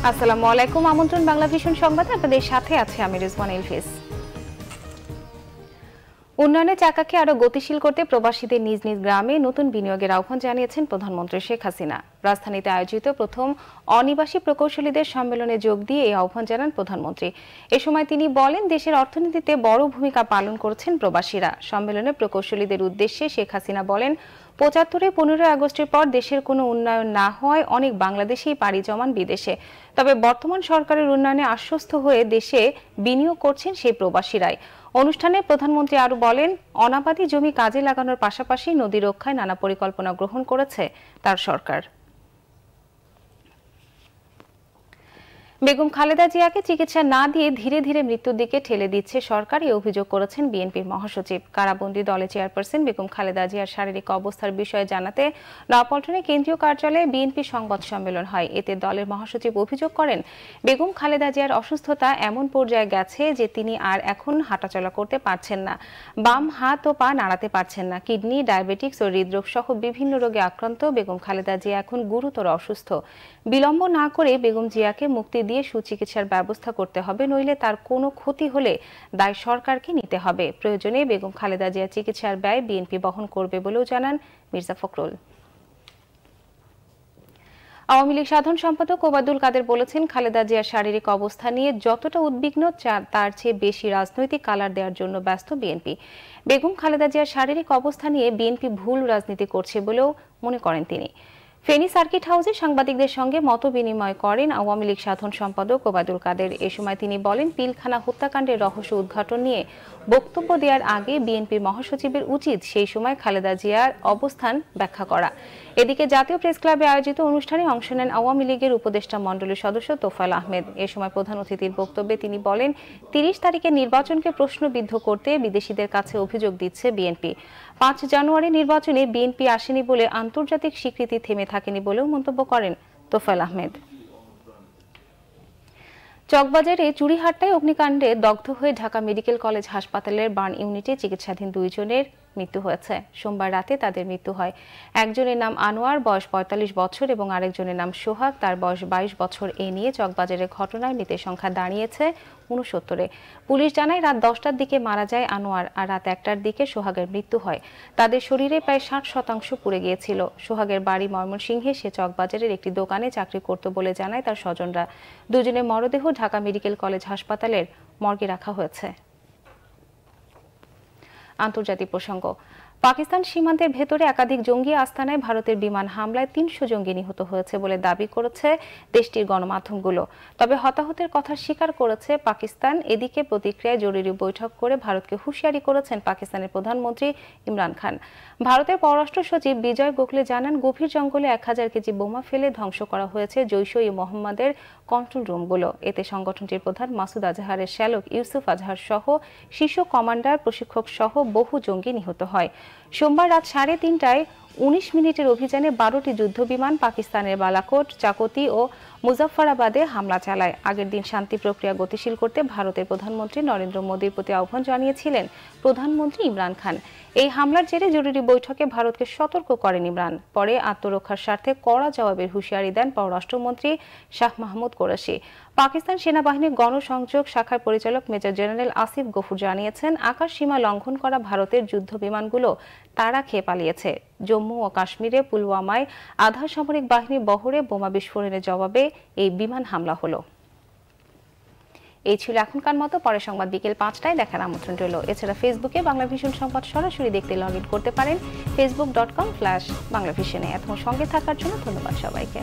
আসসালামু আলাইকুম। আমন্ত্রণ বাংলা ভিশন সংবাদে আপনাদের সাথে আছে আমি রিজওয়ানা ইলফিস। উন্নয়নের চাকাকে আরো গতিশীল করতে প্রবাসীদের নিজ নিজ গ্রামে নতুন বিনিয়োগের আহ্বান জানিয়েছেন প্রধানমন্ত্রী শেখ হাসিনা। রাজধানীতে আয়োজিত প্রথম অনিবাসী প্রকৌশলীদের সম্মেলনে যোগ দিয়ে এই আহ্বান জানান প্রধানমন্ত্রী। এ সময় তিনি বলেন, দেশের অর্থনীতিতে বড় ভূমিকা পালন করছেন প্রবাসীরা। সম্মেলনে প্রকৌশলীদের উদ্দেশ্যে শেখ হাসিনা বলেন, ৭৫-এ ১৫ আগস্টের পর দেশের কোনো উন্নয়ন না হওয়ায় অনেক বাংলাদেশী পাড়ি জমান বিদেশে। তবে বর্তমান সরকারের উন্নয়নে আশ্বস্ত হয়ে দেশে বিনিয়োগ করছেন সেই প্রবাসীরাই। অনুষ্ঠানে প্রধানমন্ত্রী আরো বলেন, অনাবাদি জমি কাজে লাগানোর পাশাপাশি নদী রক্ষায় নানা পরিকল্পনা গ্রহণ করেছে তার সরকার। বেগম খালেদা জিয়াকে চিকিৎসা না দিয়ে ধীরে ধীরে মৃত্যুর দিকে ঠেলে দিচ্ছে সরকার, এই অভিযোগ করেছেন বিএনপির মহাসচিব। কারাবন্দী দলের চেয়ারপারসন বেগম খালেদা জিয়ার শারীরিক অবস্থার বিষয়ে জানাতে নয়াপল্টনে কেন্দ্রীয় কার্যালয়ে বিএনপি সংবাদ সম্মেলন হয়। এতে দলের মহাসচিব অভিযোগ করেন, বেগম খালেদা জিয়ার অসুস্থতা এমন পর্যায়ে গেছে যে তিনি আর এখন হাঁটাচলা করতে পারছেন না, বাম হাত ও পা নাড়াতে পারছেন না। কিডনি, ডায়াবেটিক্স ও হৃদরোগ সহ বিভিন্ন রোগে আক্রান্ত বেগম খালেদা জিয়া এখন গুরুতর অসুস্থ। বিলম্ব না করে বেগম জিয়াকে মুক্তি দিয়ে সুচিকিৎসার ব্যবস্থা করতে হবে, নইলে তার কোনো ক্ষতি হলে দায় সরকারকে নিতে হবে। প্রয়োজনে বেগম খালেদা জিয়ার চিকিৎসার ব্যয় বিএনপি বহন করবে বলেও জানান মির্জা ফখরুল। আওয়ামী লীগ সাধারণ সম্পাদক ওবায়দুল কাদের বলেছেন, খালেদা জিয়ার শারীরিক অবস্থা নিয়ে যতটা উদ্বিগ্ন তার চেয়ে বেশি রাজনৈতিক কালার দেওয়ার জন্য ব্যস্ত বিএনপি। বেগম খালেদা জিয়ার শারীরিক অবস্থা নিয়ে বিএনপি ভুল রাজনীতি করছে বলেও মনে করেন তিনি। ফেনী সার্কিট হাউসে সাংবাদিকদের সঙ্গে মত বিনিময় করেন আওয়ামী লীগ সাধারণ সম্পাদক ওবায়দুল কাদের। এ সময় তিনি বলেন, পিলখানা হত্যাকাণ্ডের রহস্য উদ্ঘাটন নিয়ে বক্তব্য দেওয়ার আগে বিএনপির মহাসচিবের উচিত সেই সময় খালেদা জিয়ার অবস্থান ব্যাখ্যা করা। এদিকে জাতীয় প্রেস ক্লাবে আয়োজিত অনুষ্ঠানে অংশ নেন আওয়ামী লীগের উপদেষ্টা মণ্ডলীর সদস্য তোফায়েল আহমেদ। এ সময় প্রধান অতিথির বক্তব্যে তিনি বলেন, ৩০ তারিখের নির্বাচনকে প্রশ্নবিদ্ধ করতে বিদেশিদের কাছে অভিযোগ দিচ্ছে বিএনপি। ৫ জানুয়ারি নির্বাচনে বিএনপি আসেনি বলে আন্তর্জাতিক স্বীকৃতি থেমে থাকেনি বলেও মন্তব্য করেন তোফায়েল আহমেদ। চকবাজারে চুরিহাট্টায় অগ্নিকাণ্ডে দগ্ধ হয়ে ঢাকা মেডিকেল কলেজ হাসপাতালের বার্ন ইউনিটে চিকিৎসাধীন ২ জনের মৃত্যু হয়েছে। সোমবার রাতে তাদের মৃত্যু হয়। একজনের নাম আনোয়ার, বয়স ৪৫ বছর এবং আরেকজনের নাম সোহাগ, তার বয়স ২২ বছর। এ নিয়ে চকবাজারের ঘটনায় মৃতের সংখ্যা দাঁড়িয়েছে ৬৯-এ। পুলিশ জানায়, রাত ১০টার দিকে মারা যায় আনোয়ার, আর রাত ১টার দিকে সোহাগের মৃত্যু হয়। তাদের শরীরে প্রায় ৬০% পুড়ে গিয়েছিল। সোহাগের বাড়ি ময়মনসিংহে, সে চকবাজারের একটি দোকানে চাকরি করত বলে জানায় তার স্বজনরা। দুজনের মরদেহ ঢাকা মেডিকেল কলেজ হাসপাতালের মর্গে রাখা হয়েছে। আন্তর্জাতিক প্রসঙ্গ, পাকিস্তান সীমান্তের ভেতরে একাধিক জঙ্গি আস্তানায় ভারতের বিমান হামলায় ৩০০ জঙ্গি নিহত হয়েছে বলে দাবি করেছে দেশটির গণমাধ্যমগুলো। তবে হতাহতের কথা স্বীকার করেছে পাকিস্তান। এদিকে প্রতিক্রিয়ায় জরুরি বৈঠক করে ভারতকে হুঁশিয়ারি করেছেন পাকিস্তানের প্রধানমন্ত্রী ইমরান খান। ভারতের পররাষ্ট্র সচিব বিজয় গোখলে জানান, গভীর জঙ্গলে ১০০০ কেজি বোমা ফেলে ধ্বংস করা হয়েছে জৈশ-ই মোহাম্মদের কন্ট্রোল রুমগুলো। এতে সংগঠনটির প্রধান মাসুদ আজহারের শ্যালক ইউসুফ আজহার সহ শীর্ষ কমান্ডার, প্রশিক্ষক সহ বহু জঙ্গি নিহত হয়। সোমবার রাত ৩:৩০টায় ১৯ মিনিটের অভিযানে ১২টি যুদ্ধবিমান পাকিস্তানের বালাকোট, চাকতি ও মুজাফফরাবাদে হামলা চালায়। আগের দিন শান্তি প্রক্রিয়া গতিশীল করতে ভারতের প্রধানমন্ত্রী নরেন্দ্র মোদীর প্রতি আহ্বান জানিয়েছিলেন প্রধানমন্ত্রী ইমরান খান। এই হামলার জেরে জরুরি বৈঠকে ভারতকে সতর্ক করেন ইমরান। পরে আত্মরক্ষার স্বার্থে কড়া জবাবের হুঁশিয়ারি দেন পররাষ্ট্রমন্ত্রী শাহ মাহমুদ কোরেশি। পাকিস্তান সেনাবাহিনীর গণসংযোগ শাখার পরিচালক মেজর জেনারেল আসিফ গফুর জানিয়েছেন, আকাশ সীমা লঙ্ঘন করা ভারতের যুদ্ধ বিমানগুলো তাড়া খেয়ে পালিয়েছে। জম্মু ও কাশ্মীরে পুলওয়ামায় আধা সামরিক বাহিনীর বহরে বোমা বিস্ফোরণের জবাবে এই বিমান হামলা হলো। এই ছিল এখনকার মতো। পরের সংবাদ বিকেল ৫টায় দেখার আমন্ত্রণ রইল। এছাড়া ফেসবুকে বাংলা ভিশন সংবাদ সরাসরি দেখতে লগ ইন করতে পারেন facebook.com/বাংলাভিশনে। এখন সঙ্গে থাকার জন্য ধন্যবাদ সবাইকে।